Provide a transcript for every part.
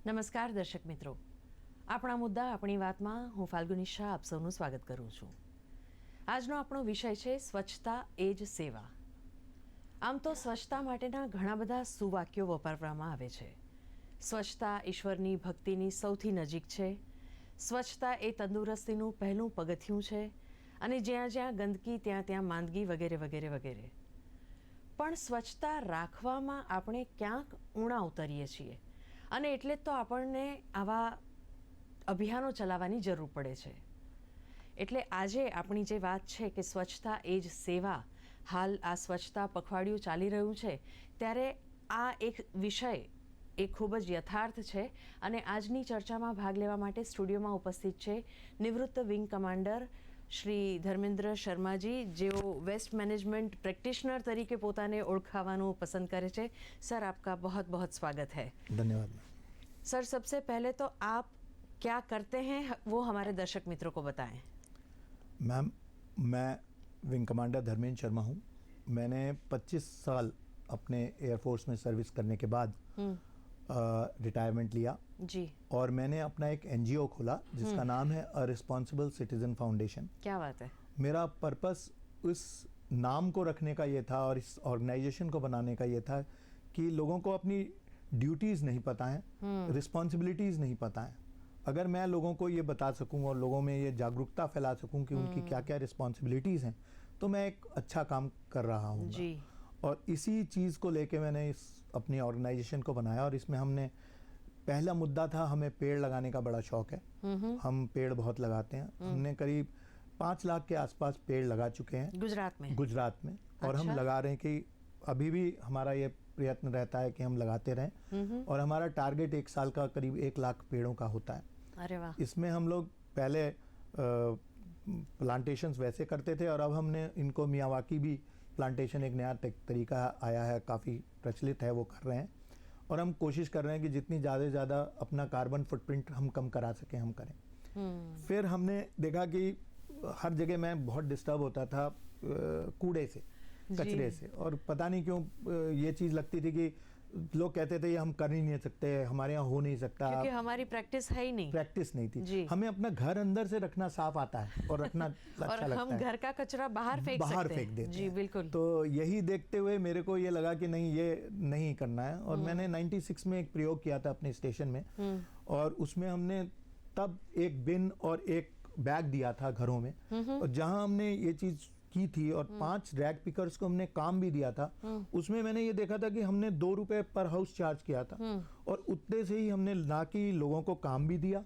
નમસ્કાર દર્શક મિત્રો, આપણા મુદ્દા આપણી વાતમાં હું ફાલ્ગુની શાહ આપ સૌનું સ્વાગત કરું છું. આજનો આપણો વિષય છે સ્વચ્છતા એ જ સેવા. આમ તો સ્વચ્છતા માટેના ઘણા બધા સુવાક્યો વપરાવવામાં આવે છે. સ્વચ્છતા ઈશ્વરની ભક્તિની સૌથી નજીક છે, સ્વચ્છતા એ તંદુરસ્તીનું પહેલું પગથિયું છે અને જ્યાં જ્યાં ગંદકી ત્યાં ત્યાં માંદગી વગેરે વગેરે વગેરે. પણ સ્વચ્છતા રાખવામાં આપણે ક્યાંક ઊણા ઉતરીએ છીએ અને એટલે જ તો આપણને આવા અભિયાનો ચલાવવાની જરૂર પડે છે. એટલે આજે આપણી જે વાત છે કે સ્વચ્છતા એ જ સેવા, હાલ આ સ્વચ્છતા પખવાડિયું ચાલી રહ્યું છે ત્યારે આ એક વિષય એ ખૂબ જ યથાર્થ છે અને આજની ચર્ચામાં ભાગ લેવા માટે સ્ટુડિયોમાં ઉપસ્થિત છે નિવૃત્ત વિંગ કમાન્ડર શ્રી ધર્મેન્દ્ર શર્માજી, જેઓ વેસ્ટ મેનેજમેન્ટ પ્રેક્ટિશનર तरीके પોતાને ઓળખાવાનું પસંદ કરે છે. सर, आपका बहुत बहुत स्वागत है. धन्यवाद. सर, सबसे पहले तो आप क्या करते हैं वो हमारे दर्शक मित्रों को बताएं. मैम, मैं विंग कमांडर धर्मेंद्र शर्मा हूँ. मैंने 25 साल अपने एयरफोर्स में सर्विस करने के बाद रिटायरमेंट लिया जी. और मैंने अपना एक एनजीओ खोला जिसका नाम है अ रिस्पॉन्सिबल सिटीजन फाउंडेशन. क्या बात है. मेरा पर्पस इस नाम को रखने का ये था और इस ऑर्गेनाइजेशन को बनाने का ये था कि लोगों को अपनी ड्यूटीज़ नहीं पता है, रिस्पॉन्सिबिलिटीज़ नहीं पता है. अगर मैं लोगों को ये बता सकूं और लोगों में ये जागरूकता फैला सकूं कि उनकी क्या क्या रिस्पॉन्सिबिलिटीज़ हैं, तो मैं एक अच्छा काम कर रहा हूँ. जी. और इसी चीज़ को लेके मैंने इस अपनी ऑर्गेनाइजेशन को बनाया और इसमें हमने पहला मुद्दा था, हमें पेड़ लगाने का बड़ा शौक है. हम पेड़ बहुत लगाते हैं. हमने करीब 5 लाख के आसपास पेड़ लगा चुके हैं गुजरात में. और हम लगा रहे हैं कि अभी भी हमारा ये प्रयत्न रहता है कि हम लगाते रहें और हमारा टारगेट 1 साल का करीब 1 लाख पेड़ों का होता है. अरे वाह. इसमें हम लोग पहले प्लांटेशंस वैसे करते थे और अब हमने इनको मियावाकी भी प्लांटेशन, एक नया तरीका आया है, काफ़ी प्रचलित है, वो कर रहे हैं. और हम कोशिश कर रहे हैं कि जितनी ज़्यादा से ज़्यादा अपना कार्बन फुटप्रिंट हम कम करा सकें, हम करें. फिर हमने देखा कि हर जगह मैं बहुत डिस्टर्ब होता था कूड़े से, कचरे से, और पता नहीं क्यों ये चीज़ लगती थी कि लोग कहते थे ये हम कर ही नहीं सकते, हमारे यहाँ हो नहीं सकता, क्योंकि हमारी प्रैक्टिस है ही नहीं. प्रैक्टिस नहीं थी जी. हमें अपना घर अंदर से रखना साफ आता है और रखना अच्छा और लगता हम है. घर का कचरा बाहर फेंक देते जी हैं. बिल्कुल. तो यही देखते हुए मेरे को ये लगा कि नहीं, ये नहीं करना है. और मैंने 96 में एक प्रयोग किया था अपने स्टेशन में, और उसमें हमने तब एक बिन और एक बैग दिया था घरों में, और जहां हमने ये चीज की थी और 5 रैग पिकर्स को हमने काम भी दिया था. उसमें मैंने ये देखा था कि हमने 2 रुपए पर हाउस चार्ज किया था, और उतने से ही हमने ना कि लोगों को काम भी दिया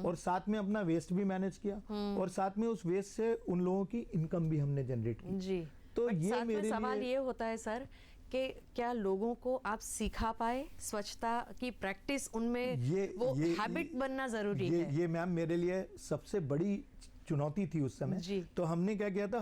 और साथ में अपना वेस्ट भी मैनेज किया, और साथ में उस वेस्ट से उन लोगों की इनकम भी हमने जनरेट की. जी. तो ये मेरे सवाल ये होता है सर कि क्या लोगों को आप सिखा पाए स्वच्छता की प्रैक्टिस, उनमें वो हैबिट बनना जरूरी है. ये मैम मेरे लिए सबसे बड़ी चुनौती थी उस समय. तो हमने क्या किया था,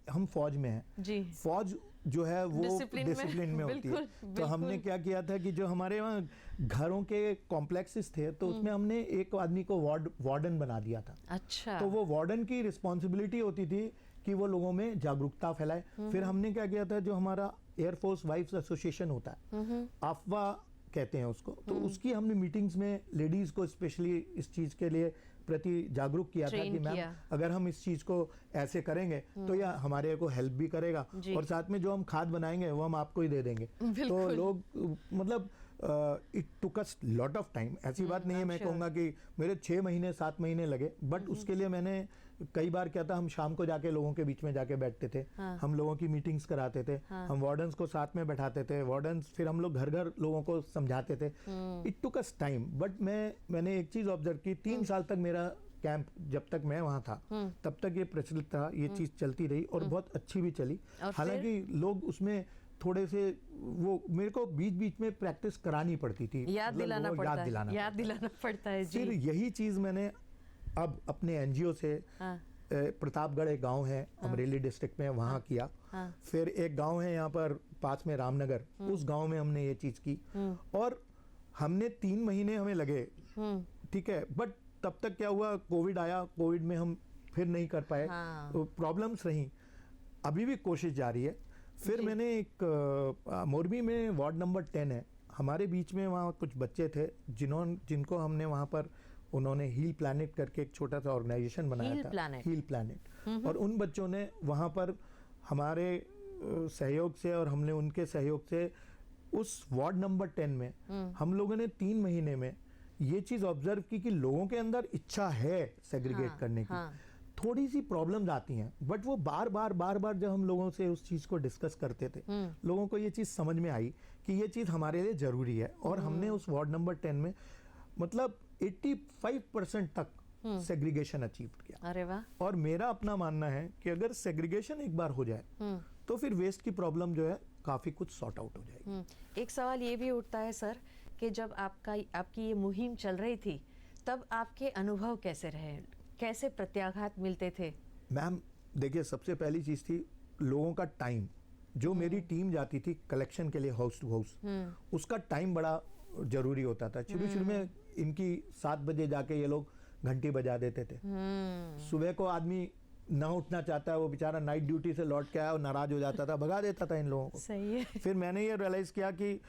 हम फौज में हैं जी. फौज जो है वो डिसिप्लिन में होती है. तो हमने क्या किया था कि जो हमारे वहाँ घरों के कॉम्प्लेक्सेस थे, तो उसमें हमने एक आदमी को वार्डन बना दिया था. अच्छा. तो वो वार्डन की रिस्पॉन्सिबिलिटी होती थी कि वो लोगों में जागरूकता फैलाए. फिर हमने क्या किया था, जो हमारा एयरफोर्स वाइफ्स एसोसिएशन होता है, आफवा कहते हैं उसको, तो उसकी हमने मीटिंग्स में लेडीज को स्पेशली इस चीज के लिए प्रति जागरूक किया था कि मैम अगर हम इस चीज को ऐसे करेंगे तो यह हमारे को हेल्प भी करेगा, और साथ में जो हम खाद बनाएंगे वो हम आपको ही दे देंगे. तो लोग मतलब it took us lot of time. ऐसी बात नहीं है, मैं कहूँगा कि मेरे 6 महीने 7 महीने लगे, बट उसके लिए मैंने कई बार क्या था, हम शाम को जाके लोगों के बीच में जाके बैठते थे. हम लोगों की मीटिंग्स कराते थे. हम वार्डन्स को साथ में बैठाते थे. वार्डन्स फिर हम लोग घर घर लोगों को समझाते थे. It took us time, but मैंने एक चीज ऑब्जर्व की. 3 साल तक मेरा कैंप, जब तक मैं वहाँ था तब तक ये प्रचलित था, ये चीज चलती रही और बहुत अच्छी भी चली. हालांकि लोग उसमें थोड़े से वो मेरे को बीच बीच में प्रैक्टिस करानी पड़ती थी, याद दिलाना पड़ता है जी. फिर यही चीज मैंने अब अपने एनजीओ से प्रतापगढ़ एक गांव है अमरेली डिस्ट्रिक्ट में, वहाँ किया. फिर एक गांव है यहाँ पर पास में रामनगर, उस गांव में हमने ये चीज की, और हमने 3 महीने हमें लगे, ठीक है. बट तब तक क्या हुआ, कोविड आया. कोविड में हम फिर नहीं कर पाए, प्रॉब्लम्स रही. अभी भी कोशिश जारी है. फिर मैंने एक मोरबी में वार्ड नंबर 10 है, हमारे बीच में वहाँ कुछ बच्चे थे जिनको हमने वहाँ पर, उन्होंने हील प्लैनेट करके एक छोटा सा ऑर्गेनाइजेशन बनाया था, हील प्लैनेट, और उन बच्चों ने वहाँ पर हमारे सहयोग से और हमने उनके सहयोग से उस वार्ड नंबर 10 में हम लोगों ने 3 महीने में ये चीज ऑब्जर्व की कि लोगों के अंदर इच्छा है सेग्रीगेट करने की। थोड़ी सी प्रॉब्लम्स आती हैं, बट वो बार बार जब हम लोगों से उस चीज को डिस्कस करते थे, लोगों को ये चीज समझ में आई कि ये चीज हमारे लिए जरूरी है। और हमने उस वार्ड नंबर 10 में मतलब 85% तक सेग्रीगेशन अचीव किया। अरे वाह। और मेरा अपना मानना है कि अगर सेग्रीगेशन एक बार हो जाए तो फिर वेस्ट की प्रॉब्लम जो है काफी कुछ सॉर्ट आउट हो जाएगी। एक सवाल ये भी उठता है सर कि जब आपकी ये मुहिम चल रही थी तब आपके अनुभव कैसे रहे, कैसे प्रत्याघात मिलते थे? मैम देखिए, सबसे पहली चीज थी लोगों का टाइम। जो मेरी टीम जाती थी कलेक्शन के लिए हाउस टू हाउस, उसका टाइम बड़ा जरूरी होता था। शुरू में इनकी 7 बजे जाके ये लोग घंटी बजा देते थे। सुबह को आदमी ना उठना चाहता है, वो बेचारा नाइट ड्यूटी से लौट के आया और नाराज हो जाता था, भगा देता था इन लोगों को। सही है। फिर मैंने ये रियलाइज किया कि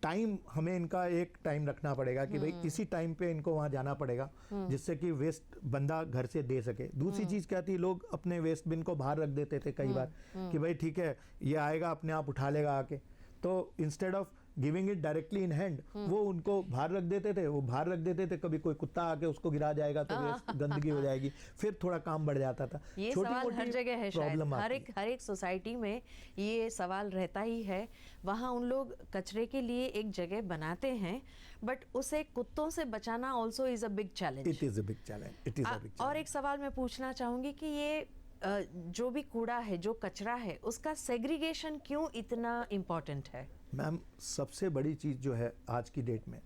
टाइम, हमें इनका एक टाइम रखना पड़ेगा कि भाई इसी टाइम पे इनको वहां जाना पड़ेगा, जिससे कि वेस्ट बंदा घर से दे सके। दूसरी चीज क्या थी, लोग अपने वेस्ट बिन को बाहर रख देते थे कई बार कि भाई ठीक है ये आएगा अपने आप उठा लेगा आके, तो instead of giving it directly in hand वो उनको बाहर रख देते थे। वो बाहर रख देते थे, कभी कोई कुत्ता आके उसको गिरा जाएगा तो वेस्ट गंदगी हो जाएगी, फिर थोड़ा काम बढ़ जाता था। ये सवाल हर जगह है, शायद हर एक सोसाइटी में ये सवाल रहता ही है। वहाँ उन लोग कचरे के लिए एक जगह बनाते हैं, बट उसे कुत्तों से बचाना also is a big challenge. It is a big challenge. और एक सवाल मैं पूछना चाहूंगी कि ये जो भी कूड़ा है, जो कचरा है, उसका सेग्रीगेशन क्यों इतना इम्पोर्टेंट है? मैम सबसे बड़ी चीज जो है आज की डेट में,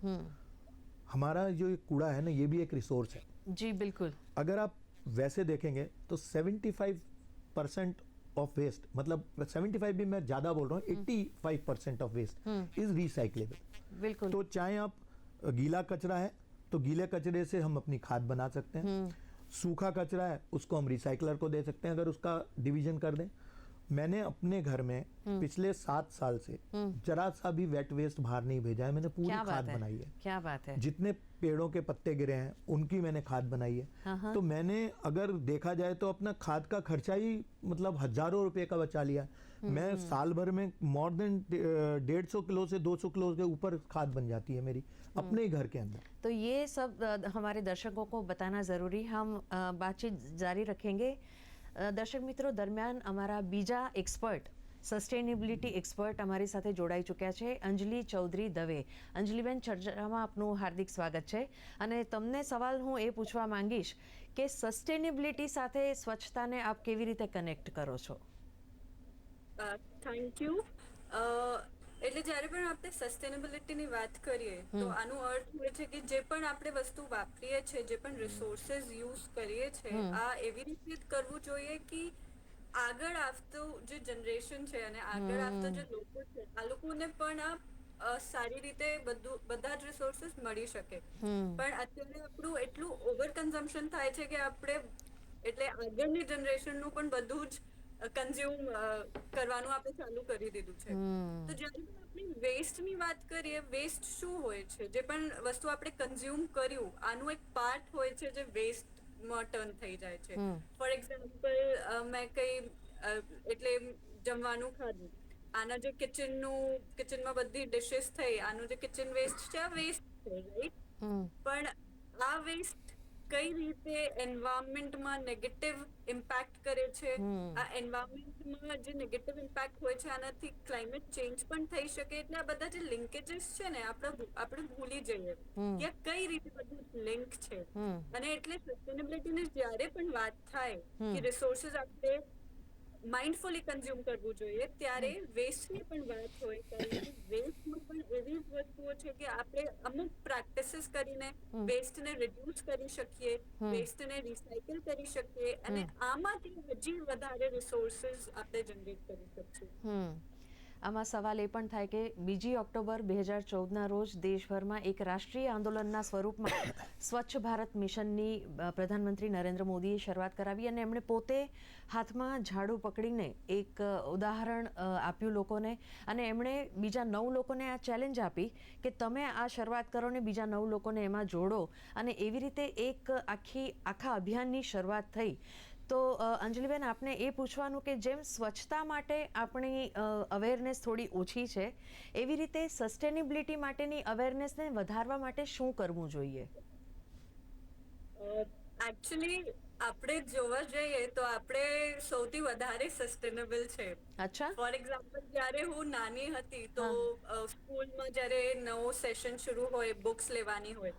हमारा जो ये कूड़ा है ना, ये भी एक रिसोर्स है। जी बिल्कुल। अगर आप वैसे देखेंगे तो 75% ऑफ वेस्ट, मतलब 75 भी मैं ज्यादा बोल रहा हूँ, 85% ऑफ वेस्ट इज रिसाइक्लेबल। बिल्कुल। तो चाहे आप गीला कचरा है तो गीले कचरे से हम अपनी खाद बना सकते हैं, सूखा कचरा है उसको हम रिसाइकलर को दे सकते हैं अगर उसका डिवीजन कर दें। मैंने अपने घर में पिछले 7 साल से जरा सा भी वेट वेस्ट बाहर नहीं भेजा है। मैंने पूरी खाद बनाई है। क्या बात है। जितने पेड़ों के पत्ते गिरे हैं उनकी मैंने खाद बनाई है। तो मैंने अगर देखा जाए तो अपना खाद का खर्चा ही मतलब हजारों रुपए का बचा लिया। मैं साल भर में मोर देन 150 किलो से 200 किलो के ऊपर खाद बन जाती है मेरी अपने ही घर के अंदर। तो ये सब हमारे दर्शकों को बताना जरूरी। हम बातचीत जारी रखेंगे। દર્શક મિત્રો, દરમિયાન અમારા બીજા એક્સપર્ટ, સસ્ટેનેબિલિટી એક્સપર્ટ અમારી સાથે જોડાઈ ચૂક્યા છે, અંજલિ ચૌધરી દવે. અંજલિબેન, ચર્ચામાં આપનું હાર્દિક સ્વાગત છે. અને તમને સવાલ હું એ પૂછવા માંગીશ કે સસ્ટેનેબિલિટી સાથે સ્વચ્છતાને આપ કેવી રીતે કનેક્ટ કરો છો? Thank you. એટલે જ્યારે પણ આપણે સસ્ટેનેબિલિટીની વાત કરીએ તો આનો અર્થ એ છે કે જે પણ આપણે વસ્તુ વાપરીએ છીએ, જે પણ રિસોર્સિસ યુઝ કરીએ છીએ, આ એવી રીતે કરવું જોઈએ કે આગળ આવતું જે જનરેશન છે અને આગળ આવતા જે લોકો છે આ લોકોને પણ આ સારી રીતે બધા જ રિસોર્સિસ મળી શકે. પણ અત્યારે આપણું એટલું ઓવર કન્ઝમ્પશન થાય છે કે આપણે એટલે આગળની જનરેશનનું પણ બધું જ કન્ઝ્યુમ કરવાનું આપણે ચાલુ કરી દીધું છે. તો જ્યારે પણ આપણે વેસ્ટની વાત કરીએ, વેસ્ટ શું હોય છે? જે પણ વસ્તુ આપણે કન્ઝ્યુમ કર્યું આનું એક પાર્ટ હોય છે જે વેસ્ટમાં ટર્ન થઈ જાય છે. ફોર એક્ઝામ્પલ, મેં કંઈ એટલે જમવાનું ખાધું, આના જે કિચનમાં બધી ડિશિસ થઈ, આનું જે કિચન વેસ્ટ છે આ વેસ્ટ છે, રાઈટ? પણ આ વેસ્ટ કઈ રીતે એન્વાયરમેન્ટમાં નેગેટિવ ઇમ્પેક્ટ કરે છે. આ એન્વાયરમેન્ટમાં જે નેગેટિવ ઇમ્પેક્ટ હોય છે આનાથી ક્લાઇમેટ ચેન્જ પણ થઈ શકે. એટલે આ બધા જે લિંકેજીસ છે ને આપણે ભૂલી જઈએ કે કઈ રીતે બધું લિંક છે. અને એટલે સસ્ટેનેબિલિટીની જ્યારે પણ વાત થાય કે રિસોર્સિસ આપણે માઇન્ડફુલી કન્ઝ્યુમ કરવું જોઈએ, ત્યારે વેસ્ટની પણ વાત હોય. કારણ કે વેસ્ટમાં પણ એવી જ વસ્તુઓ છે કે આપણે અમુક પ્રેક્ટિસીસ કરીને વેસ્ટને રિડ્યુસ કરી શકીએ, વેસ્ટને રિસાયકલ કરી શકીએ અને આમાંથી હજી વધારે રિસોર્સિસ આપણે જનરેટ કરી શકીએ. આમાં સવાલ એ પણ થાય કે 2 ઓક્ટોબર 2014ના રોજ દેશભરમાં એક રાષ્ટ્રીય આંદોલનના સ્વરૂપમાં સ્વચ્છ ભારત મિશનની પ્રધાનમંત્રી નરેન્દ્ર મોદીએ શરૂઆત કરાવી અને એમણે પોતે હાથમાં ઝાડુ પકડીને એક ઉદાહરણ આપ્યું લોકોને અને એમણે બીજા 9 લોકોને આ ચેલેન્જ આપી કે તમે આ શરૂઆત કરો ને બીજા 9 લોકોને એમાં જોડો અને એવી રીતે એક આખા અભિયાનની શરૂઆત થઈ. તો અંજલિબેન, આપને એ પૂછવાનું કે જેમ સ્વચ્છતા માટે આપણી અવેરનેસ થોડી ઓછી છે, એવી રીતે સસ્ટેનેબિલિટી માટેની અવેરનેસને વધારવા માટે શું કરવું જોઈએ? એકચ્યુઅલી આપણે જોવા જઈએ તો આપણે સૌથી વધારે સસ્ટેનેબલ છે. અચ્છા. ફોર એક્ઝામ્પલ, જ્યારે હું નાની હતી તો સ્કૂલમાં જ્યારે નવો સેશન શરૂ હોય, બુક્સ લેવાની હોય,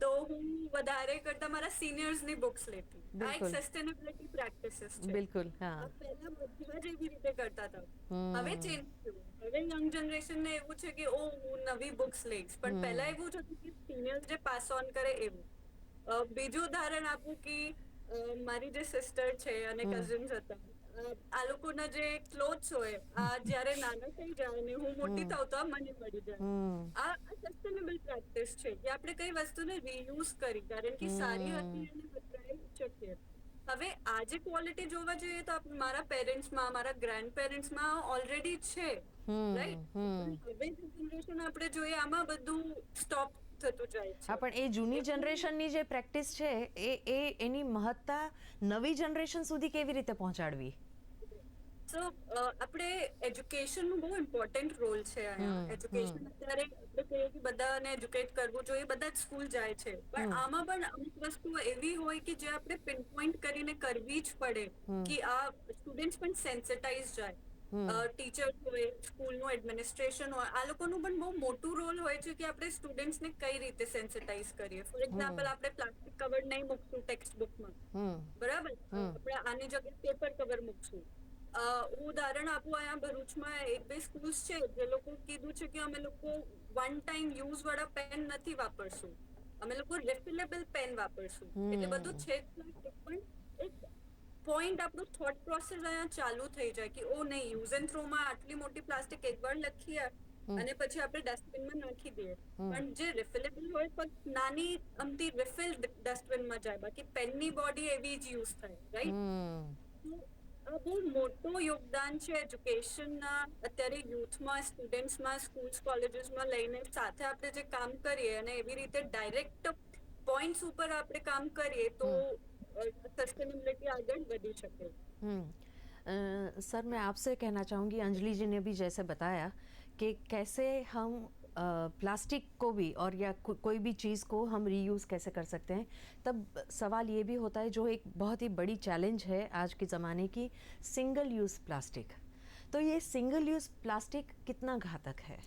તો હું વધારે કરતા મારા સિનિયર્સની બુક્સ લેતી. આ એક સસ્ટેનેબિલિટી પ્રેક્ટિસીસ છે. બિલકુલ. પહેલા બધા જ એવી રીતે કરતા હતા. હવે ચેન્જ થયું. હવે યંગ જનરેશનને એવું છે કે હું નવી બુક્સ લઈશ, પણ પહેલા એવું જ હતું કે સિનિયર્સ જે પાસ ઓન કરે એવું. બીજું ઉદાહરણ આપું કે મારી જે સિસ્ટર છે અને કઝિન્સ હતા, આ લોકોના જે ક્લોથ્સ હોય, આ જ્યારે નાના થઈ જાય અને હું મોટી થાઉં તો આ મને મળી જાય. આ સસ્ટેનેબલ પ્રેક્ટિસ છે કે આપણે કઈ વસ્તુને રીયુઝ કરી, કારણ કે સારી હતી અને વપરાઈ શકીએ. હવે આ જે ક્વોલિટી જોવા જઈએ તો મારા પેરેન્ટ્સમાં, મારા ગ્રેન્ડ પેરેન્ટ્સમાં ઓલરેડી છે, રાઈટ? હવે જે જનરેશન આપણે જોઈએ આમાં બધું સ્ટોપ થતું જાય છે. હા, પણ એ જૂની જનરેશનની જે પ્રેક્ટિસ છે એની મહત્તા નવી જનરેશન સુધી કેવી રીતે પહોંચાડવી? સો આપણે એજ્યુકેશનનું બહુ ઇમ્પોર્ટન્ટ રોલ છે અહીંયા. એજ્યુકેશન અત્યારે આપણે કહીએ કે બધાને એજ્યુકેટ કરવું જોઈએ, બધા જ સ્કૂલ જાય છે, પણ આમાં પણ અમુક વસ્તુઓ એવી હોય કે જે આપણે પિનપોઈન્ટ કરીને કરવી જ પડે કે આ સ્ટુડન્ટ્સ પણ સેન્સિટાઇઝ જાય. ટીચર્સ હોય, સ્કૂલનું એડમિનિસ્ટ્રેશન હોય, આ લોકોનું પણ બહુ મોટું રોલ હોય છે કે આપણે સ્ટુડન્ટ્સને કઈ રીતે સેન્સિટાઇઝ કરીએ. ફોર એક્ઝામ્પલ, આપણે પ્લાસ્ટિક કવર નહીં મૂકશું ટેક્સ્ટ બુકમાં, બરાબર? આપણે આની જગ્યાએ પેપર કવર મૂકશું. હું ઉદાહરણ આપું, અહીંયા ભરૂચમાં 1-2 સ્કૂલ્સ છે જે લોકો કીધું છે કે અમે લોકો વન ટાઈમ યુઝ વાળા પેન નથી વાપરશું, અમે લોકો રિફિલેબલ પેન વાપરશું. એટલે બધું છે પણ એક પોઈન્ટ આપણું થોટ પ્રોસેસ અહીંયા ચાલુ થઈ જાય કે નહીં, યુઝ એન્ડ થ્રોમાં આટલી મોટી પ્લાસ્ટિક એકવાર લખીએ અને પછી આપણે ડસ્ટબિનમાં નાખી દઈએ. પણ જે રિફિલેબલ હોય પણ નાની અમથી રિફિલ ડસ્ટબિનમાં જાય, બાકી પેનની બોડી એવી જ યુઝ થાય, રાઈટ? આ બહુ મોટું યોગદાન છે એજ્યુકેશનના. અત્યારે યુથમાં, સ્ટુડન્ટ્સમાં, સ્કૂલ્સ કોલેજીસમાં લઈને સાથે આપણે જે કામ કરીએ અને એવી રીતે ડાયરેક્ટ પોઈન્ટ્સ ઉપર આપણે કામ કરીએ તો सस्टेनेबिलिटी आगे बढ़ी सके. सर, मैं आपसे कहना चाहूँगी, अंजलि जी ने भी जैसे बताया कि कैसे हम प्लास्टिक को भी और या कोई भी चीज़ को हम रीयूज़ कैसे कर सकते हैं, तब सवाल ये भी होता है जो एक बहुत ही बड़ी चैलेंज है आज के ज़माने की, सिंगल यूज़ प्लास्टिक. तो ये सिंगल यूज़ प्लास्टिक कितना घातक है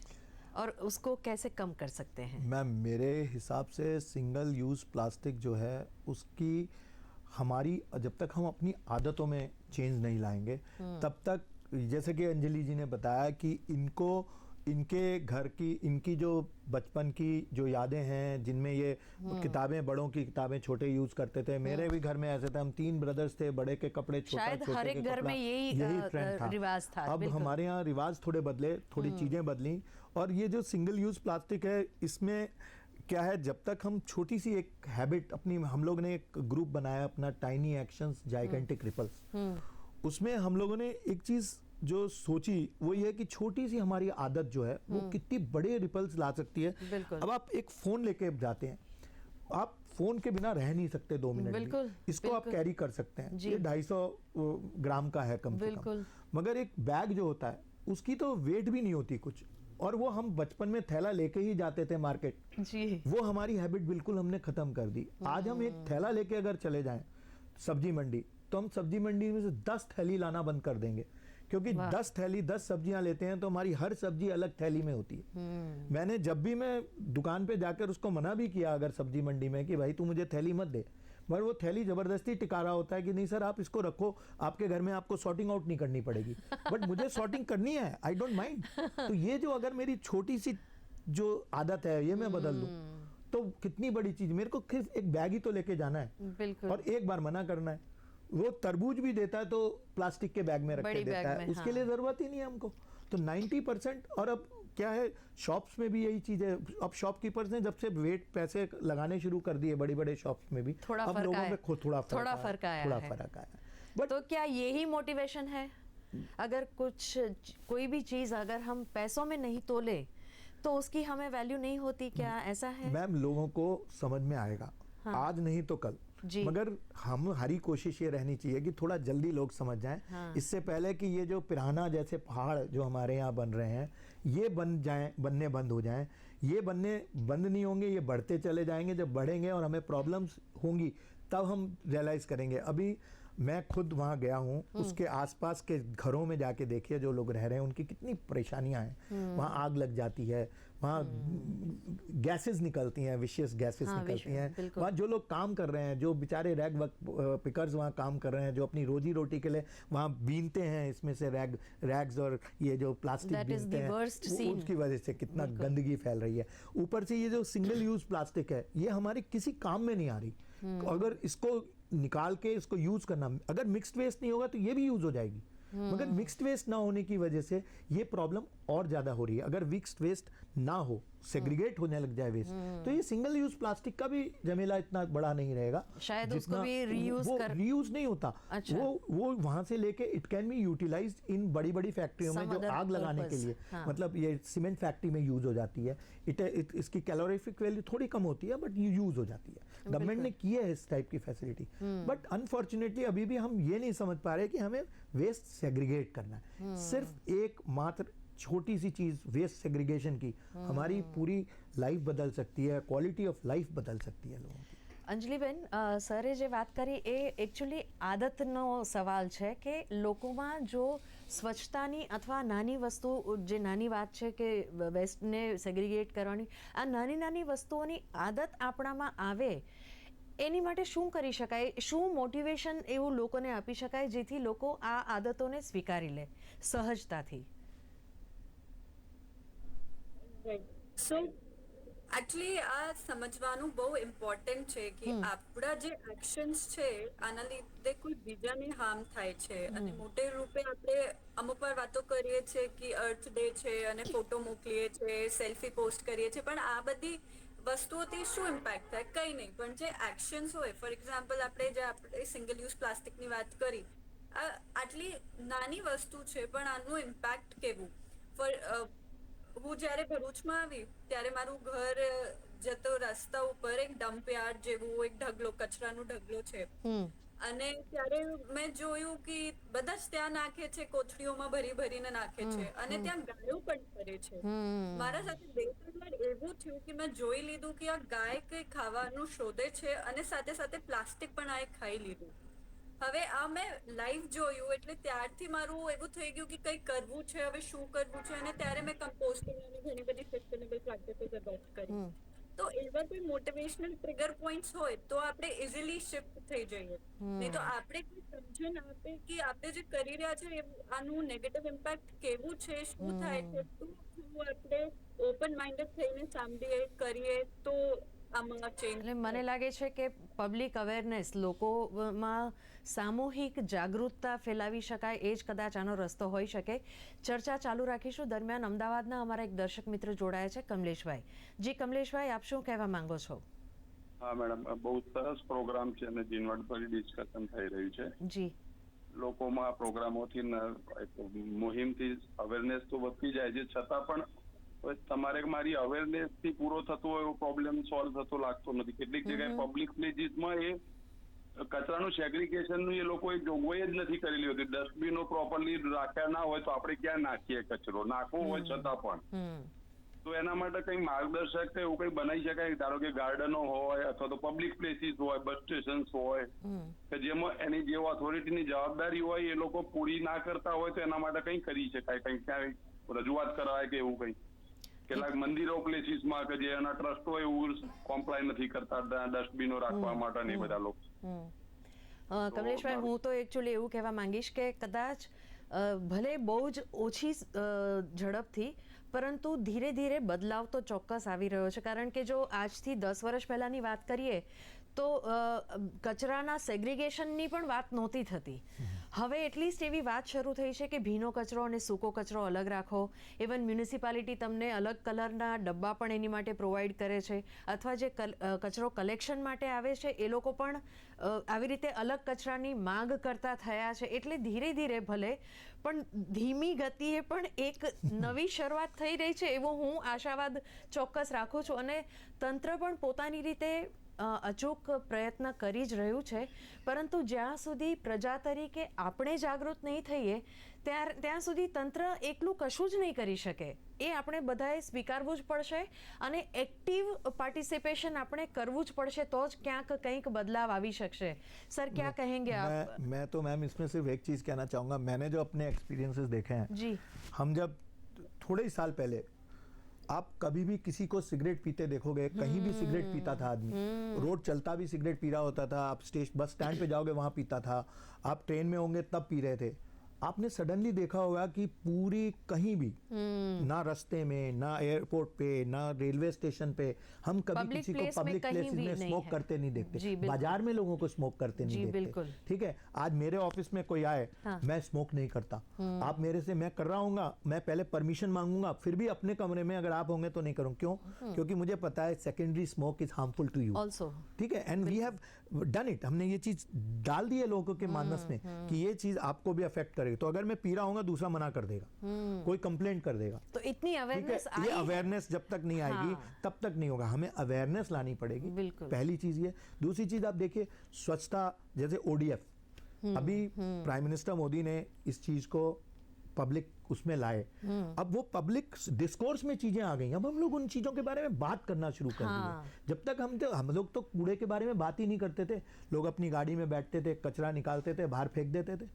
और उसको कैसे कम कर सकते हैं? मैम, मेरे हिसाब से सिंगल यूज़ प्लास्टिक जो है उसकी हमारी जब तक हम अपनी आदतों में चेंज नहीं लाएंगे तब तक, जैसे कि अंजलि जी ने बताया कि इनके घर की, इनकी जो बचपन की जो यादें हैं जिनमें ये किताबें, बड़ों की किताबें छोटे यूज करते थे. मेरे भी घर में ऐसे थे, हम 3 ब्रदर्स थे, बड़े के कपड़े छोटा, शायद हर एक घर में यही ट्रेंड था, रिवाज था. अब हमारे यहाँ रिवाज थोड़े बदले, थोड़ी चीजें बदली. और ये जो सिंगल यूज प्लास्टिक है, इसमें क्या है, जब तक हम छोटी सी एक हैबिट अपनी, हम लोग ने एक ग्रुप बनाया अपना, टाइनी एक्शंस जाइगेंटिक रिपल्स. उसमें हम लोगों ने एक चीज जो सोची वो ये है कि छोटी सी हमारी आदत जो है वो कितनी बड़े रिपल्स ला सकती है. अब आप एक फोन लेके जाते हैं, आप फोन के बिना रह नहीं सकते 2 मिनट भी. इसको आप कैरी कर सकते हैं, ये 250 ग्राम का है कम से कम. मगर एक बैग जो होता है उसकी तो वेट भी नहीं होती कुछ, और वो हम बचपन में थैला लेके ही जाते थे मार्केट जी. वो हमारी हैबिट बिल्कुल हमने खत्म कर दी. आज हम एक थैला लेके अगर चले जाएं सब्जी मंडी, तो हम सब्जी मंडी में से 10 थैली लाना बंद कर देंगे, क्योंकि 10 थैली 10 सब्जियां लेते हैं तो हमारी हर सब्जी अलग थैली में होती है. मैंने जब भी मैं दुकान पे जाकर उसको मना भी किया अगर सब्जी मंडी में कि भाई तू मुझे थैली मत दे, मगर वो थैली जबरदस्ती टिका रहा होता है कि नहीं सर आप इसको रखो, आपके घर में आपको सॉर्टिंग आउट नहीं करनी पड़ेगी. बट मुझे सॉर्टिंग करनी है, आई डोंट माइंड. तो ये जो अगर मेरी छोटी सी जो आदत है ये मैं बदल दूं तो कितनी बड़ी चीज. मेरे को सिर्फ एक बैग ही तो लेके जाना है और एक बार मना करना है. वो तरबूज भी देता है तो प्लास्टिक के बैग में रख के देता है, उसके लिए जरूरत ही नहीं है हमको. तो 90%। और अब क्या है, शॉप्स में भी यही चीज है, अब शॉपकीपर्स ने जब से वेट पैसे लगाने शुरू कर दिए बड़ी बड़े शॉप्स में भी, थोड़ा अब फर्क लोगों आया। में थोड़ा फर्क आया। बट तो क्या यही मोटिवेशन है? अगर कोई भी चीज अगर हम पैसों में नहीं तोले तो उसकी हमें वैल्यू नहीं होती क्या? ऐसा है मैम, लोगों को समझ में आएगा, आज नहीं तो कल। मगर हमारी कोशिश ये रहनी चाहिए कि थोड़ा जल्दी लोग समझ जाएं, इससे पहले कि ये जो पिराना जैसे पहाड़ जो हमारे यहाँ बन रहे हैं ये बनने बंद हो जाएं। ये बनने बंद नहीं होंगे, ये बढ़ते चले जाएंगे। जब बढ़ेंगे और हमें प्रॉब्लम्स होंगी तब हम रियलाइज करेंगे। अभी मैं खुद वहाँ गया हूँ, उसके आसपास के घरों में जाके देखिए जो लोग रह रहे हैं उनकी कितनी परेशानियां हैं। वहाँ आग लग जाती है, वहाँ गैसेस निकलती हैं, विशियस गैसेस निकलती हैं। वहाँ जो लोग काम कर रहे हैं, जो बेचारे रैग पिकर्स वहाँ काम कर रहे हैं, जो अपनी रोजी रोटी के लिए वहाँ बीनते हैं, इसमें से रैग्स और ये जो प्लास्टिक बीनते हैं, उसकी वजह से कितना गंदगी फैल रही है। ऊपर से ये जो सिंगल यूज प्लास्टिक है ये हमारी किसी काम में नहीं आ रही। अगर इसको निकाल के इसको यूज करना, अगर मिक्स्ड वेस्ट नहीं होगा तो ये भी यूज हो जाएगी। मगर मिक्स्ड वेस्ट ना होने की वजह से ये प्रॉब्लम और ज्यादा हो रही है। अगर मिक्स्ड वेस्ट ना हो, सेग्रीगेट होने लग जाए वेस्ट, तो ये सिंगल यूज प्लास्टिक का भी झमेला इतना बड़ा नहीं रहेगा। शायद उसको भी रीयूज नहीं होता। अच्छा। वो वहां से लेके इट कैन बी यूटिलाइज्ड इन बड़ी बड़ी फैक्ट्रियों में जो आग लगाने के लिए, मतलब ये सीमेंट फैक्ट्री में यूज हो जाती है। इसकी कैलोरीफिक वैल्यू थोड़ी कम होती है बट यूज हो जाती है। गवर्नमेंट ने की है इस टाइप की फैसिलिटी, बट अनफॉर्चुनेटली अभी भी हम ये नहीं समझ पा रहे कि हमें वेस्ट सेग्रीगेट करना है। सिर्फ एक मात्र छोटी सी चीज वेस्ट सेग्रीगेशन की हमारी पूरी लाइफ बदल सकती है, क्वॉलिटी ऑफ लाइफ बदल सकती है लोगों की। અંજલિબેન, સરે જે વાત કરી એ એકચ્યુઅલી આદતનો સવાલ છે કે લોકોમાં જો સ્વચ્છતાની અથવા નાની વસ્તુ, જે નાની વાત છે કે વેસ્ટને સેગ્રીગેટ કરવાની, આ નાની નાની વસ્તુઓની આદત આપણામાં આવે એની માટે શું કરી શકાય? શું મોટિવેશન એવું લોકોને આપી શકાય જેથી લોકો આ આદતોને સ્વીકારી લે સહજતાથી? સો एक्चुअली आ समझवानुं बहु इम्पोर्टન્ટ છે કે આપણા જે એક્શન્સ છે આના લીધે કોઈ બીજાને હાર્મ થાય છે અને મોટે રૂપે આપણે અમુક વાર વાતો કરીએ છીએ કે અર્થ ડે છે અને ફોટો મોકલીએ છીએ, સેલ્ફી પોસ્ટ કરીએ છીએ, પણ આ બધી વસ્તુઓથી શું ઇમ્પેક્ટ થાય? કંઈ નહીં. પણ જે એક્શન્સ હોય, ફોર એક્ઝામ્પલ આપણે સિંગલ યુઝ પ્લાસ્ટિકની વાત કરી, આ આટલી નાની વસ્તુ છે પણ આનું ઇમ્પેક્ટ કેવું? હું જ્યારે ભરૂચમાં આવી ત્યારે મારું ઘર જતો રસ્તા ઉપર એક ડમ્પ યાર્ડ જેવું એક ઢગલો, કચરાનો ઢગલો છે. અને ત્યારે મેં જોયું કે બધા જ ત્યાં નાખે છે, કોથળીઓમાં ભરી ભરીને નાખે છે અને ત્યાં ગાયો પણ ફરે છે. મારા સાથે બે ત્રણ વાર એવું થયું કે મેં જોઈ લીધું કે આ ગાય કઈ ખાવાનું શોધે છે અને સાથે સાથે પ્લાસ્ટિક પણ આ ખાઈ લીધું. હવે આ મેં લાઈવ જોયું એટલે ત્યારથી મારું એવું થઈ ગયું કે કંઈ કરવું છે, હવે શું કરવું છે. અને ત્યારે મેં કમ્પોસ્ટિંગ અને ઘણી બધી સસ્ટેનેબલ પ્રેક્ટિસીસ એડોપ્ટ કરી. તો એવા કોઈ મોટિવેશનલ ટ્રિગર પોઈન્ટ્સ હોય તો આપણે ઇઝીલી શિફ્ટ થઈ જઈએ. નહીં તો આપણે કોઈ સમજણ આપે કે આપણે જે કરી રહ્યા છે આનું નેગેટિવ ઇમ્પેક્ટ કેવું છે, શું થાય છે, તો આપણે ઓપન માઇન્ડેડ થઈને સાંભળીએ, કરીએ તો એટલે મને લાગે છે કે પબ્લિક અવેરનેસ, લોકોમાં સામૂહિક જાગૃતતા ફેલાવી શકાય, એ જ કદાચ આનો રસ્તો હોઈ શકે. ચર્ચા ચાલુ રાખીશું. દરમિયાન અમદાવાદના અમારા એક દર્શક મિત્ર જોડાયા છે, કમલેશભાઈ. જી કમલેશભાઈ, આપ શું કહેવા માંગો છો? હા મેડમ, બહુ સરસ પ્રોગ્રામ છે અને ઝીણવટ પર ડિસ્કશન થઈ રહ્યું છે. જી, લોકોમાં આ પ્રોગ્રામોથી મુહિમથી અવેરનેસ તો વધતી જાય છે, છતાં પણ તમારે મારી અવેરનેસ થી પૂરો થતો હોય એવો પ્રોબ્લેમ સોલ્વ થતો લાગતો નથી. કેટલીક જગ્યાએ પબ્લિક પ્લેસીસમાં એ કચરાનું સેગ્રીગેશનનું એ લોકોએ જોગવાઈ જ નથી કરેલી હોતી. ડસ્ટબિનો પ્રોપરલી રાખ્યા ના હોય તો આપણે ક્યાં નાખીએ કચરો? નાખવો હોય છતાં પણ. તો એના માટે કંઈ માર્ગદર્શક એવું કંઈ બનાવી શકાય? ધારો કે ગાર્ડનો હોય અથવા તો પબ્લિક પ્લેસીસ હોય, બસ સ્ટેશન્સ હોય, કે જેમાં એની જે ઓથોરિટીની જવાબદારી હોય એ લોકો પૂરી ના કરતા હોય તો એના માટે કંઈ કરી શકાય? કંઈ ક્યાંય રજૂઆત કરાય કે એવું કંઈ? કેટલાક મંદિરો પ્લેસીસમાં કે જે એના ટ્રસ્ટો એવું કોમ્પ્લાય નથી કરતા ડસ્ટબિનો રાખવા માટે ને બધા લોકો. કમલેશભાઈ, હું તો એકચ્યુઅલી એવું કહેવા માંગીશ કે કદાચ ભલે બહુ જ ઓછી ઝડપથી, પરંતુ ધીરે ધીરે બદલાવ તો ચોક્કસ આવી રહ્યો છે. કારણ કે જો આજથી 10 વર્ષ પહેલાંની વાત કરીએ તો કચરાના સેગ્રીગેશનની પણ વાત નહોતી થતી. હવે એટલીસ્ટ એવી વાત શરૂ થઈ છે કે ભીનો કચરો અને સૂકો કચરો અલગ રાખો. ઇવન મ્યુનિસિપાલિટી તમને અલગ કલરના ડબ્બા પણ એની માટે પ્રોવાઈડ કરે છે, અથવા જે કચરો કલેક્શન માટે આવે છે એ લોકો પણ આવી રીતે અલગ કચરાની માંગ કરતા થયા છે. એટલે ધીરે ધીરે ભલે પણ ધીમી ગતિએ પણ એક નવી શરૂઆત થઈ રહી છે એવો હું આશાવાદ ચોક્કસ રાખું છું. અને તંત્ર પણ પોતાની રીતે અચૂક પ્રયત્ન કરી જ રહ્યું છે. પરંતુ જ્યાં સુધી પ્રજા તરીકે આપણે જાગૃત નહીં થઈએ ત્યાં સુધી તંત્ર એકલું કશું જ નહીં કરી શકે. એ આપણે બધાએ સ્વીકારવું જ પડશે અને એક્ટિવ પાર્ટિસિપેશન આપણે કરવું જ પડશે, તો જ ક્યાંક કંઈક બદલાવ આવી શકશે. સર क्या कहेंगे आप? मैं तो मैम इसमें सिर्फ एक चीज़ कहना चाहूँगा. मैंने जो अपने एक्सपीरियंसेस देखे हैं जी, हम जब थोड़े ही साल पहले आप कभी भी किसी को सिगरेट पीते देखोगे, कहीं भी सिगरेट पीता था आदमी, रोड चलता भी सिगरेट पी रहा होता था. आप बस स्टैंड पे जाओगे वहाँ पीता था, आप ट्रेन में होंगे तब पी रहे थे. आपने सडनली देखा होगा कि पूरी कहीं भी ना रास्ते में, ना एयरपोर्ट पे, ना रेलवे स्टेशन पे हम कभी Public किसी को place में पब्लिक कहीं प्लेसेस भी में नहीं स्मोक है. करते नहीं देखते. जी, बिल्कुल. बाजार में लोगों को स्मोक करते जी, नहीं देखते. बिल्कुल. ठीक है, आज मेरे ऑफिस में कोई आए, हाँ. मैं स्मोक नहीं करता. आप मेरे से, मैं कर रहा हूँ, मैं पहले परमिशन मांगूंगा, फिर भी अपने कमरे में अगर आप होंगे तो नहीं करूँ. क्यों? क्योंकि मुझे पता है secondary smoke is harmful to you. Also ठीक है, and we have done it. हमने ये चीज डाल दी है लोगों के मानस में कि ये चीज आपको भी अफेक्ट करेगी. तो अगर मैं पी रहा हूँ दूसरा मना कर देगा, कोई कंप्लेंट कर देगा. तो इतनी ठीक है, अवेयरनेस ये अवेयरनेस जब तक नहीं आएगी तब तक नहीं होगा. हमें अवेयरनेस लानी पड़ेगी. बिल्कुल. पहली चीज ये. दूसरी चीज आप देखिए, स्वच्छता, जैसे ओडीएफ, अभी प्राइम मिनिस्टर मोदी ने इस चीज को पब्लिक उसमें लाए. अब वो पब्लिक डिस्कोर्स में चीजें आ गई. अब हम लोग उन चीजों के बारे में बात करना शुरू कर दिए. जब तक हम लोग तो कूड़े के बारे में बात ही नहीं करते थे. लोग अपनी गाड़ी में बैठते थे, कचरा निकालते थे, बाहर फेंक देते थे.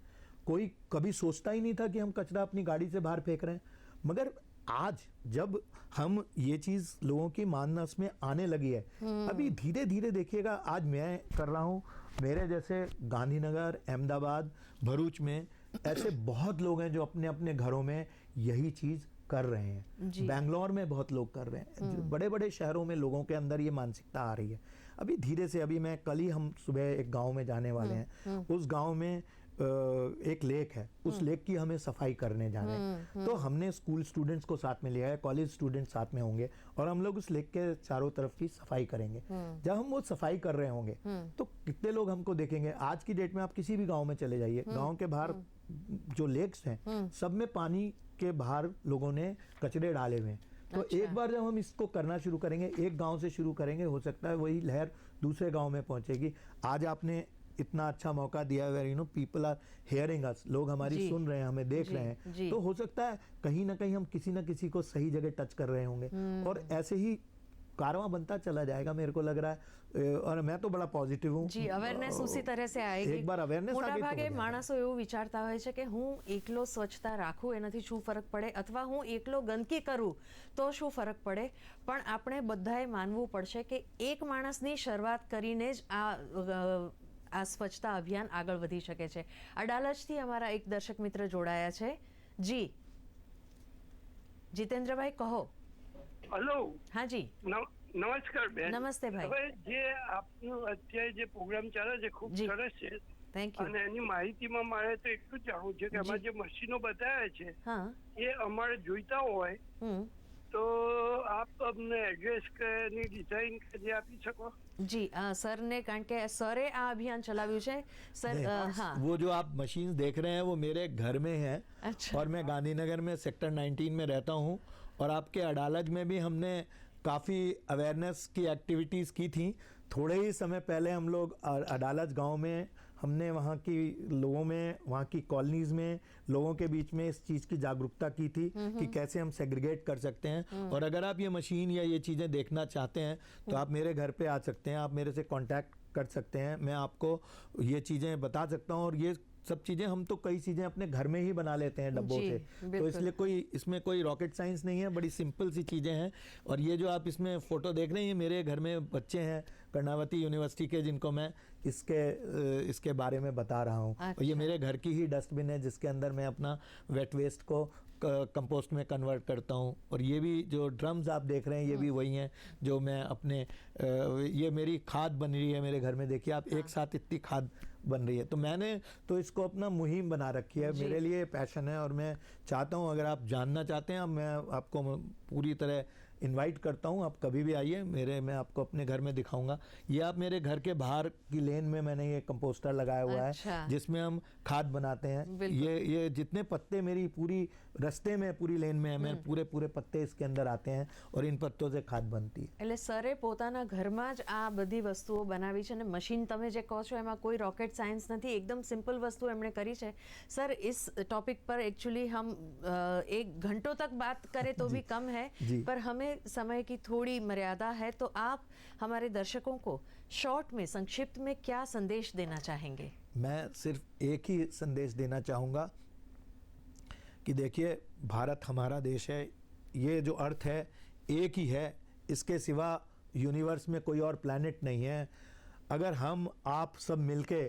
कोई कभी सोचता ही नहीं था कि हम कचरा अपनी गाड़ी से बाहर फेंक रहे हैं. मगर आज जब हम ये चीज लोगों की मानस में आने लगी है, अभी धीरे धीरे देखिएगा. आज मैं कर रहा हूँ, मेरे जैसे गांधीनगर, अहमदाबाद, भरूच में ऐसे बहुत लोग हैं जो अपने अपने घरों में यही चीज कर रहे हैं. बैंगलोर में बहुत लोग कर रहे हैं. बड़े बड़े शहरों में लोगों के अंदर ये मानसिकता आ रही है. अभी धीरे से, अभी मैं कल ही, हम सुबह एक गांव में जाने वाले हैं. उस गांव में एक लेक है, उस लेक की हमें सफाई करने जाना है. तो हमने स्कूल स्टूडेंट्स को साथ में लिया है, कॉलेज स्टूडेंट्स साथ में होंगे और हम लोग उस लेक के चारों तरफ की सफाई करेंगे. जब हम वो सफाई कर रहे होंगे तो कितने लोग हमको देखेंगे. आज की डेट में आप किसी भी गांव में चले जाइए, गांव के बाहर जो लेक्स हैं सब में पानी के बाहर लोगों ने कचरे डाले हुए हैं. तो एक बार जब हम इसको करना शुरू करेंगे, एक गांव से शुरू करेंगे, हो सकता है वही लहर दूसरे गांव में पहुंचेगी. आज आपने इतना अच्छा मौका दिया है, you know, people are hearing us. लोग हमारी सुन रहे हैं, हमें देख रहे हैं. तो हो सकता है कहीं ना कहीं हम किसी ना किसी को सही जगह टच कर रहे होंगे. और ऐसे ही कारवां बनता चला जाएगा, मेरे को लग रहा है. और मैं तो बड़ा पॉजिटिव हूँ. જી, અવેરનેસ ઉસી तरह से आएगी. એક બાર અવેરનેસ મોટા આગે તો ભાગે હો માણસો એવું વિચારતા હોય છે કે હું એકલો સ્વચ્છતા રાખું એનાથી શું ફરક પડે, અથવા હું એકલો ગંદકી કરું તો શું ફરક પડે. પણ આપણે બધાએ માનવું પડશે કે એક માણસની શરૂઆત કરીને જ આ સ્વચ્છતા અભિયાન આગળ વધી શકે છે. અડાલજથી અમારા એક દર્શક મિત્ર જોડાયા છે. જી જીતેન્દ્રભાઈ, કહો. હેલો. હા જી, નમસ્કાર બેન. નમસ્તે ભાઈ. હવે જે આપનું અત્યારે જે પ્રોગ્રામ ચાલે છે ખૂબ જી. સરસ છે. Thank you. અને એની માહિતીમાં મારે તો એટલું જ જાણવું છે કે આમાં જે મશીનો બતાવ્યા છે હા. એ અમારે જોઈતા હોય તો આપ અમને એડ્રેસ ની ડિઝાઇન કરી આપી શકો? जी सर ने, कारण के सरे आ अभियान चलाव्યું છે सर. हाँ, वो जो आप मशीन देख रहे हैं वो मेरे घर में है. अच्छा. और मैं गांधीनगर में सेक्टर 19 में रहता हूँ. और आपके अडालज में भी हमने काफ़ी अवेयरनेस की एक्टिविटीज़ की थी. थोड़े ही समय पहले हम लोग अडालज गांव में हमने वहाँ की लोगों में, वहाँ की कॉलोनीज में लोगों के बीच में इस चीज़ की जागरूकता की थी कि कैसे हम सेग्रीगेट कर सकते हैं. और अगर आप ये मशीन या ये चीज़ें देखना चाहते हैं तो आप मेरे घर पे आ सकते हैं, आप मेरे से कांटेक्ट कर सकते हैं. मैं आपको ये चीज़ें बता सकता हूँ. और ये सब चीज़ें हम तो कई चीज़ें अपने घर में ही बना लेते हैं डब्बों जी, से. तो इसलिए कोई इसमें कोई रॉकेट साइंस नहीं है, बड़ी सिंपल सी चीज़ें हैं. और ये जो आप इसमें फ़ोटो देख रहे हैं, ये मेरे घर में बच्चे हैं कर्णावती यूनिवर्सिटी के, जिनको मैं इसके बारे में बता रहा हूँ। और ये मेरे घर की ही डस्टबिन है जिसके अंदर मैं अपना वेट वेस्ट को कंपोस्ट में कन्वर्ट करता हूँ। और ये भी जो ड्रम्स आप देख रहे हैं ये भी वही हैं जो मैं अपने ये मेरी खाद बन रही है मेरे घर में। देखिए आप एक साथ इतनी खाद बन रही है। तो मैंने तो इसको अपना मुहिम बना रखी है, मेरे लिए पैशन है और मैं चाहता हूँ अगर आप जानना चाहते हैं मैं आपको पूरी तरह इनवाइट करता हूँ, आप कभी भी आइए मैं आपको अपने घर में दिखाऊंगा। ये आप मेरे घर के बाहर की लेन में मैंने ये कंपोस्टर लगाया हुआ है जिसमें हम खाद बनाते हैं। ये जितने पत्ते मेरी पूरी रस्ते में पूरी लेन में है, मैं पूरे पत्ते इसके अंदर आते हैं और इन पत्तों से खाद बनती है। એટલે સરે પોતાના ઘરમાં જ આ બધી વસ્તુઓ બનાવી છે અને મશીન તમે જે કહો છો એમાં કોઈ રોકેટ સાયન્સ નથી, एकदम સિમ્પલ વસ્તુ એમણે કરી છે। સર इस टॉपिक पर एक्चुअली हम 1 घंटों तक बात करें तो भी कम है, पर हमें समय की थोड़ी मर्यादा है, तो आप हमारे दर्शकों को शॉर्ट में संक्षिप्त में क्या संदेश देना चाहेंगे? मैं सिर्फ एक ही संदेश देना चाहूँगा कि देखिए भारत हमारा देश है, ये जो अर्थ है एक ही है, इसके सिवा यूनिवर्स में कोई और प्लैनेट नहीं है। अगर हम आप सब मिलके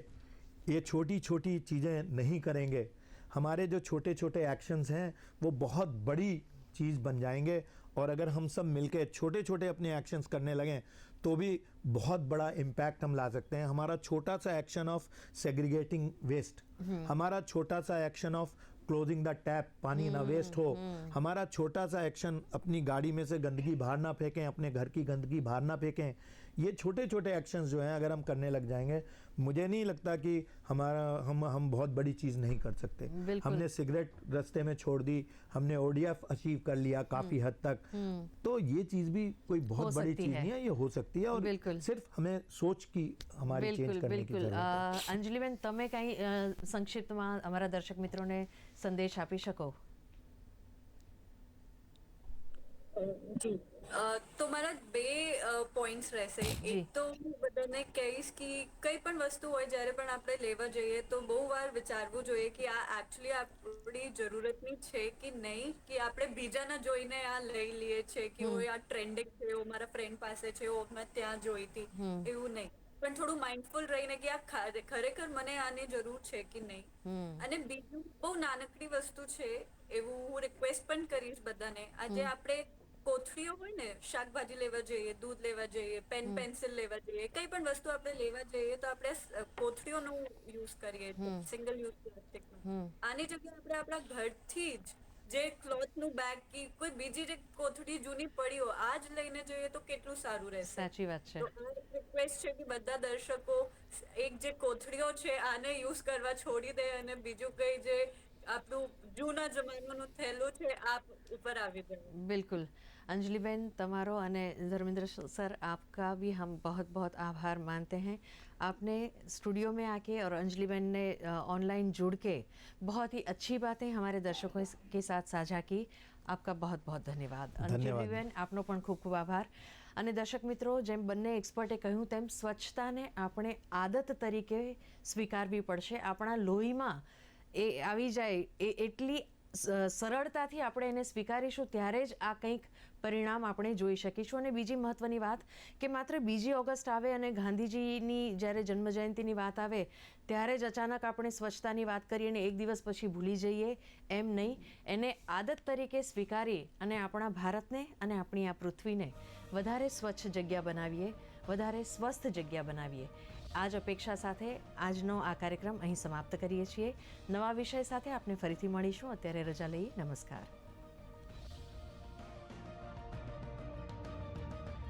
ये छोटी छोटी चीज़ें नहीं करेंगे, हमारे जो छोटे छोटे एक्शंस हैं वो बहुत बड़ी चीज़ बन जाएंगे। और अगर हम सब मिलके छोटे छोटे अपने एक्शंस करने लगें तो भी बहुत बड़ा इम्पैक्ट हम ला सकते हैं। हमारा छोटा सा एक्शन ऑफ सेग्रीगेटिंग वेस्ट, हमारा छोटा सा action of closing the tap, पानी ना वेस्ट हो, हमारा छोटा सा एक्शन अपनी गाड़ी में से गंदगी बाहर ना फेंकें, अपने घर की गंदगी बाहर ना फेंकें, ये छोटे छोटे एक्शंस जो हैं अगर हम करने लग जाएंगे, मुझे नहीं लगता कि हम बहुत बड़ी चीज़ नहीं कर सकते। हमने सिगरेट रास्ते में छोड़ दी, हमने ODF अचीव कर लिया काफ़ी हद तक, तो ये चीज़ भी कोई बहुत बड़ी चीज़ नहीं है, ये हो सकती है। और सिर्फ हमें सोच की हमारी चेंज करने की जरूरत है। अंजलिबेन તમે કઈ સંક્ષિપ્તમાં અમારા દર્શક મિત્રોને સંદેશ આપી શકો? જી તો મારા 2 પોઈન્ટ્સ રહેશે। એક તો હું બધાને કહીશ કે કઈ પણ વસ્તુ હોય જ્યારે પણ આપણે લેવા જઈએ તો બહુ વાર વિચારવું જોઈએ કે આ એકચ્યુઅલી આપણી જરૂરતની છે કે નહીં, કે આપણે બીજાના જોઈને આ લઈ લઈએ છે કે ઓય આ ટ્રેન્ડિંગ છે, ઓ મારા ફ્રેન્ડ પાસે છે, ઓ મેં ત્યાં જોઈ હતી, એવું નહીં। પણ થોડું માઇન્ડફુલ રહીને કે આ ખરેખર મને આની જરૂર છે કે નહીં। અને બીજું બહુ નાનકડી વસ્તુ છે એવું હું રિક્વેસ્ટ પણ કરીશ બધાને, આજે આપણે કોથળીઓ હોય ને, શાકભાજી લેવા જઈએ, દૂધ લેવા જઈએ, પેન પેન્સિલ લેવા જઈએ, કઈ પણ વસ્તુ આપણે લેવા જઈએ તો આપણે કોથળીઓનો યુઝ કરીએ, સિંગલ યુઝ પ્લાસ્ટિકનો। આની જગ્યાએ આપણે આપણા ઘરથી જ જે ક્લોથનું બેગ કે કોઈ બીજી જે કોથળી જૂની પડી હોય આ જ લઈને જઈએ તો કેટલું સારું રહેશે। સાચી વાત છે। તો આ રિક્વેસ્ટ છે કે બધા દર્શકો એક જે કોથળીઓ છે આને યુઝ કરવા છોડી દે અને બીજું કઈ જે આપણું જૂના જમાનાનું થેલું છે આ ઉપર આવી જાય। बिल्कुल अंजलिबेन तमारो અને धर्मेंद्र सर आपका भी हम बहुत बहुत आभार मानते हैं। आपने स्टूडियो में आके और अंजलिबेन ने ऑनलाइन जुड़ के बहुत ही अच्छी बातें हमारे दर्शकों के साथ साझा की। आपका बहुत बहुत धन्यवाद अंजलिबेन, आपनो પણ ખૂબ ખૂબ આભાર। અને દર્શક મિત્રો, જેમ બંને એક્સપર્ટે કહ્યું તેમ સ્વચ્છતાને આપણે આદત તરીકે સ્વીકારવી પડશે। આપણા લોહીમાં એ આવી જાય, એ એટલી સરળતાથી આપણે એને સ્વીકારીશું ત્યારે જ આ કંઈક પરિણામ આપણે જોઈ શકીશું। અને બીજી મહત્વની વાત કે માત્ર 2 ઓગસ્ટ આવે અને ગાંધીજીની જ્યારે જન્મજયંતિની વાત આવે ત્યારે જ અચાનક આપણે સ્વચ્છતાની વાત કરીએ અને એક દિવસ પછી ભૂલી જઈએ, એમ નહીં। એને આદત તરીકે સ્વીકારી અને આપણા ભારતને અને આપણી આ પૃથ્વીને વધારે સ્વચ્છ જગ્યા બનાવીએ, વધારે સ્વસ્થ જગ્યા બનાવીએ। આ જ અપેક્ષા સાથે આજનો આ કાર્યક્રમ અહીં સમાપ્ત કરીએ છીએ। નવા વિષય સાથે આપણે ફરીથી મળીશું। અત્યારે રજા લઈએ, નમસ્કાર।